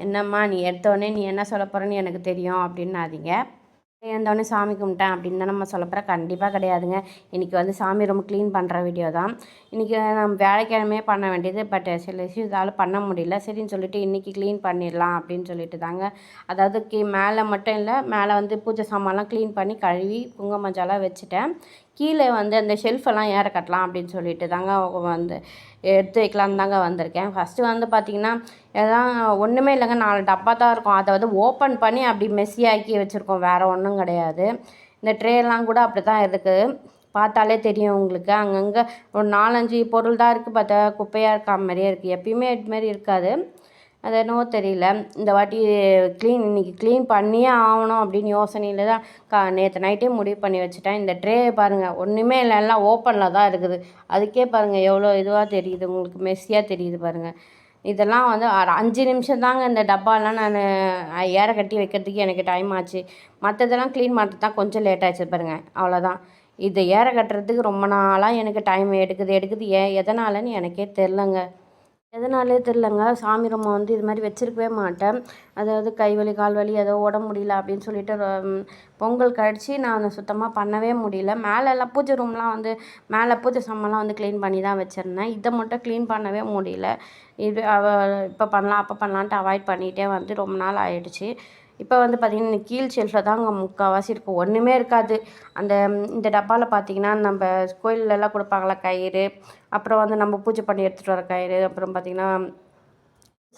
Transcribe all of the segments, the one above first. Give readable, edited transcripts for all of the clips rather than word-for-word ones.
என்னம்மா நீ எடுத்தோடனே நீ என்ன சொல்ல போகிறேன்னு எனக்கு தெரியும் அப்படின்னாதீங்க. எழுந்தோடனே சாமி கும்பிட்டேன் அப்படின்னு தான் நம்ம சொல்ல போகிறேன். கண்டிப்பாக கிடையாதுங்க. இன்றைக்கி வந்து சாமி ரூம் க்ளீன் பண்ணுற வீடியோ தான். இன்றைக்கி நம்ம வியாழக்கிழமையே பண்ண வேண்டியது. பட் சில இஷ்யூஸால் பண்ண முடியல. சரின்னு சொல்லிட்டு இன்றைக்கி க்ளீன் பண்ணிடலாம் அப்படின்னு சொல்லிட்டு தாங்க. அதாவது மேலே மட்டும் இல்லை, மேலே வந்து பூஜை சாமான்லாம் க்ளீன் பண்ணி கழுவி குங்கும மஞ்சள்லாம் வச்சுட்டேன். கீழே வந்து அந்த ஷெல்ஃபெல்லாம் ஏற கட்டலாம் அப்படின்னு சொல்லிட்டு தாங்க வந்து எடுத்து வைக்கலான்னு தாங்க வந்திருக்கேன். ஃபஸ்ட்டு வந்து பார்த்திங்கன்னா எல்லாம் ஒன்றுமே இல்லைங்க, 4 டப்பா தான் இருக்கும். அதை வந்து ஓப்பன் பண்ணி அப்படி மெஸ்ஸியாக்கி வச்சுருக்கோம், வேறு ஒன்றும் கிடையாது. இந்த ட்ரேலாம் கூட அப்படி தான் இருக்குது, பார்த்தாலே தெரியும் உங்களுக்கு. அங்கங்கே ஒரு 4, 5 பொருள் தான் இருக்குது. பார்த்தா குப்பையாக இருக்கா மாதிரியே இருக்குது. எப்பயுமே இதுமாரி இருக்காது, அது என்னவோ தெரியல. இந்த வாட்டி இன்றைக்கி க்ளீன் பண்ணியே ஆகணும் அப்படின்னு யோசனையில் தான் நேற்று நைட்டே முடிவு பண்ணி வச்சுட்டேன். இந்த ட்ரே பாருங்கள், ஒன்றுமே இல்லை, எல்லாம் ஓப்பனில் தான் இருக்குது. அதுக்கே பாருங்கள் எவ்வளோ இதுவாக தெரியுது உங்களுக்கு, மெஸ்ஸியாக தெரியுது பாருங்கள். இதெல்லாம் வந்து 5 நிமிஷம் தாங்க இந்த டப்பாலாம் நான் ஏற கட்டி வைக்கிறதுக்கு எனக்கு டைம் ஆச்சு. மற்றதெல்லாம் க்ளீன் பண்ணுறது தான் கொஞ்சம் லேட் ஆச்சு பாருங்கள், அவ்வளோதான். இதை ஏற கட்டுறதுக்கு ரொம்ப நாளாக எனக்கு டைம் எடுக்குது. எதனாலன்னு எனக்கே தெரிலங்க. எதனாலே தெரிலங்க. சாமி ரூமை வந்து இது மாதிரி வச்சுருக்கவே மாட்டேன். அதாவது கை வலி கால் வலி ஏதோ உடம்பு முடியல அப்படின்னு சொல்லிட்டு பொங்கல் கழித்து நான் சுத்தமாக பண்ணவே முடியல. மேலெல்லாம் பூஜை ரூம்லாம் வந்து மேலே பூஜை சாமான்லாம் வந்து க்ளீன் பண்ணி தான் வச்சுருந்தேன். இதை மட்டும் க்ளீன் பண்ணவே முடியல. இது இப்போ பண்ணலாம் அப்போ பண்ணலான்ட்டு அவாய்ட் பண்ணிகிட்டே வந்து ரொம்ப நாள் ஆகிடுச்சு. இப்போ வந்து பார்த்திங்கன்னா கீழ் ஷெல்ஃபில் தான் அங்கே முக்கால்வாசி இருக்கும், ஒன்றுமே இருக்காது. இந்த டப்பாவில் பார்த்திங்கன்னா நம்ம கோயிலெல்லாம் கொடுப்பாங்களா கயிறு, அப்புறம் வந்து நம்ம பூஜை பண்ணி எடுத்துகிட்டு வர கயிறு, அப்புறம் பார்த்திங்கன்னா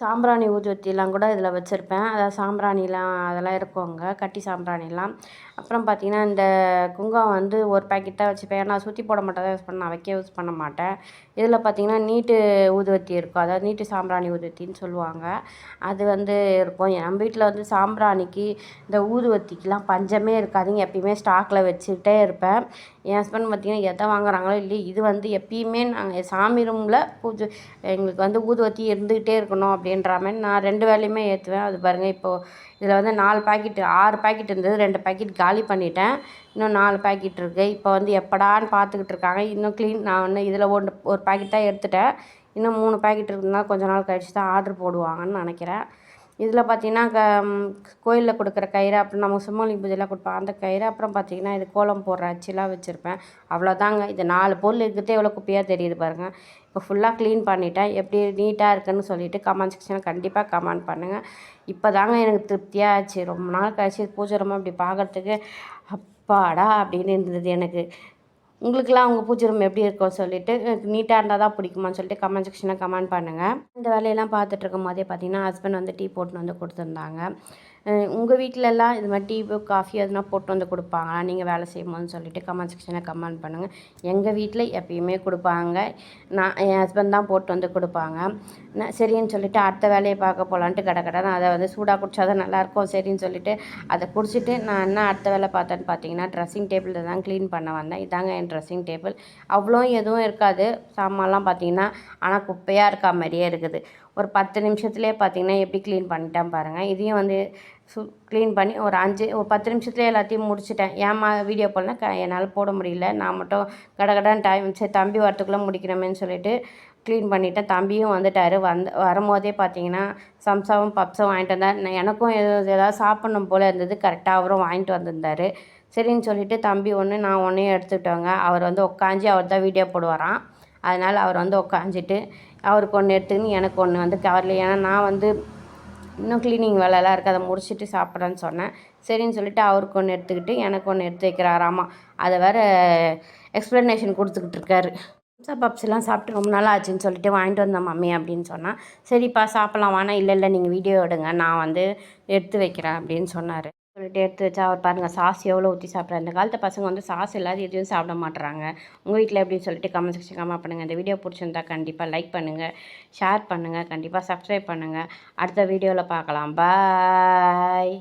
சாம்பிராணி ஊதுவத்திலாம் கூட இதில் வச்சுருப்பேன். அதாவது சாம்பிராணிலாம் அதெல்லாம் இருக்கும் அங்கே, கட்டி சாம்பிராணிலாம். அப்புறம் பார்த்திங்கன்னா இந்த குங்குமம் வந்து ஒரு பேக்கெட் தான் வச்சுப்பேன். ஏன்னா சுற்றி போட மாட்டேன் தான் யூஸ் பண்ண, நான் வைக்க யூஸ் பண்ண மாட்டேன். இதில் பார்த்திங்கன்னா நீட்டு ஊதுவத்தி இருக்கும், அதாவது நீட்டு சாம்பிராணி ஊதுவத்தின்னு சொல்லுவாங்க. அது வந்து இருக்கும். என் வீட்டில் வந்து சாம்பிராணிக்கு இந்த ஊதுவத்திக்கெலாம் பஞ்சமே இருக்காதுங்க, எப்பயுமே ஸ்டாக்கில் வச்சுக்கிட்டே இருப்பேன். என் ஹஸ்பண்ட் பார்த்திங்கன்னா எதை வாங்குறாங்களோ இல்லையோ, இது வந்து எப்பயுமே நாங்கள் சாமி ரூமில் எங்களுக்கு வந்து ஊதுவத்தி இருந்துக்கிட்டே இருக்கணும் அப்படின்ற மாதிரி நான் 2 வேலையுமே ஏற்றுவேன். அது பாருங்கள், இப்போது இதில் வந்து 4 பாக்கெட்டு 6 பாக்கெட் இருந்தது, 2 பாக்கெட் காலி பண்ணிட்டேன். இன்னும் 4 பாக்கெட் இருக்குது. இப்போ வந்து எப்படான்னு பார்த்துக்கிட்டு இருக்காங்க. இன்னும் நான் வந்து இதில் ஒரு பாக்கெட் தான் எடுத்துட்டேன். இன்னும் 3 பாக்கெட் இருக்குதுன்னா கொஞ்ச நாள் கழிச்சு தான் ஆர்டர் போடுவாங்கன்னு நினைக்கிறேன். இதில் பார்த்திங்கன்னா கோயிலில் கொடுக்குற கயிறு, அப்புறம் நம்ம சுமங்கலி பூஜைலாம் கொடுப்பாங்க அந்த கயிறு, அப்புறம் பார்த்திங்கன்னா இது கோலம் போடுற அச்சுலாம் வச்சுருப்பேன். அவ்வளோதாங்க. இது 4 பொருள் இருக்கிறதே எவ்வளோ குப்பையாக தெரியுது பாருங்கள். இப்போ ஃபுல்லாக க்ளீன் பண்ணிட்டேன். எப்படி நீட்டாக இருக்குன்னு சொல்லிவிட்டு கமெண்ட் செக்ஷனில் கண்டிப்பாக கமெண்ட் பண்ணுங்கள். இப்போ தாங்க எனக்கு திருப்தியாக ஆச்சு. ரொம்ப நாள் கழிச்சு பூஜை ரூம் அப்படி பார்க்குறதுக்கு அப்பாடா அப்படின்னு இருந்தது எனக்கு. உங்களுக்கெல்லாம் உங்கள் பூஜை ரூம் எப்படி இருக்கும் சொல்லிவிட்டு, நீட்டாக இருந்தால் தான் பிடிக்குமான்னு சொல்லிட்டு கமெண்ட் செக்ஷனில் கமெண்ட் பண்ணுங்கள். இந்த வேலையெல்லாம் பார்த்துட்ருக்கும் போதே பார்த்திங்கன்னா ஹஸ்பண்ட் வந்து டீ போட்டுன்னு வந்து கொடுத்துருந்தாங்க. உங்கள் வீட்டிலலாம் இது மாதிரி டீ காஃபி எதுனா போட்டு வந்து கொடுப்பாங்களா நீங்கள் வேலை செய்யும்போதுன்னு சொல்லிட்டு கமெண்ட் செக்ஷனில் கமெண்ட் பண்ணுங்கள். எங்கள் வீட்டில் எப்பயுமே கொடுப்பாங்க. என் ஹஸ்பண்ட் தான் போட்டு வந்து கொடுப்பாங்க. சரின்னு சொல்லிவிட்டு அடுத்த வேலையை பார்க்க போகலான்ட்டு கடை அதை வந்து சூடாக குடித்தா தான் நல்லாயிருக்கும் சரின்னு சொல்லிவிட்டு அதை குடிச்சிட்டு நான் என்ன அடுத்த வேலை பார்த்தேன்னு பார்த்தீங்கன்னா ட்ரெஸ்ஸிங் டேபிள் தான் க்ளீன் பண்ண வந்தேன். இதாங்க என் ட்ரெஸ்ஸிங் டேபிள். அவ்வளோ எதுவும் இருக்காது சாமான்லாம் பார்த்திங்கன்னா, ஆனால் குப்பையாக இருக்கா மாதிரியே இருக்குது. ஒரு 10 நிமிஷத்துலேயே பார்த்திங்கன்னா எப்படி க்ளீன் பண்ணிட்டேன் பாருங்கள். இதையும் வந்து க்ளீன் பண்ணி ஒரு 10 நிமிஷத்துலேயே எல்லாத்தையும் முடிச்சிட்டேன். ஏம்மா வீடியோ போடலன்னா என்னால் போட முடியல, நான் மட்டும் கடகடான்னு டைம் சரி தம்பி வரத்துக்குள்ளே முடிக்கணுமேன்னு சொல்லிட்டு க்ளீன் பண்ணிவிட்டேன். தம்பியும் வந்துட்டார். வரும்போதே பார்த்தீங்கன்னா சம்சாவும் பப்ஸும் வாங்கிட்டு வந்தார். எனக்கும் ஏதாவது சாப்பிட்ணும் போல் இருந்தது. கரெக்டாக அவரும் வாங்கிட்டு வந்திருந்தார். சரின்னு சொல்லிவிட்டு தம்பி ஒன்று நான் ஒன்றையும் எடுத்துக்கிட்டோங்க. அவர் வந்து உட்காந்து அவர் தான் வீடியோ போடுவாராம். அதனால் அவர் வந்து உட்காந்துட்டு அவருக்கு ஒன்று எடுத்துக்கின்னு எனக்கு ஒன்று வந்து கவரில், ஏன்னா நான் வந்து இன்னும் க்ளீனிங் வேலைலாம் இருக்குது, அதை முடிச்சுட்டு சாப்பிட்றேன்னு சொன்னேன். சரின்னு சொல்லிவிட்டு அவருக்கு ஒன்று எடுத்துக்கிட்டு எனக்கு ஒன்று எடுத்து வைக்கிறாராமா. அதை வேறு எக்ஸ்ப்ளனேஷன் கொடுத்துக்கிட்டு இருக்காரு. பப்ஸ்லாம் சாப்பிட்டு ரொம்ப நாள் ஆச்சுன்னு சொல்லிட்டு வாங்கிட்டு வந்தேன் மம்மி அப்படின்னு சொன்னால், சரிப்பா சாப்பிட்லாம் வானா, இல்லை நீங்கள் வீடியோ எடுங்க நான் வந்து எடுத்து வைக்கிறேன் அப்படின்னு சொன்னார். சொல்லிட்டு எடுத்து வச்சா அவர் பாருங்கள் சாஸ் எவ்வளோ ஊற்றி சாப்பிட்றாரு. இந்த காலத்து பசங்க வந்து சாஸ் இல்லாத எதுவும் சாப்பிட மாட்டுறாங்க. உங்கள் வீட்டில் எப்படின்னு சொல்லிட்டு கமெண்ட் செக்ஷன் கமெண்ட் பண்ணுங்கள். இந்த வீடியோ பிடிச்சிருந்தா கண்டிப்பாக லைக் பண்ணுங்கள், ஷேர் பண்ணுங்கள், கண்டிப்பாக சப்ஸ்கிரைப் பண்ணுங்கள். அடுத்த வீடியோவில் பார்க்கலாம். பாய்.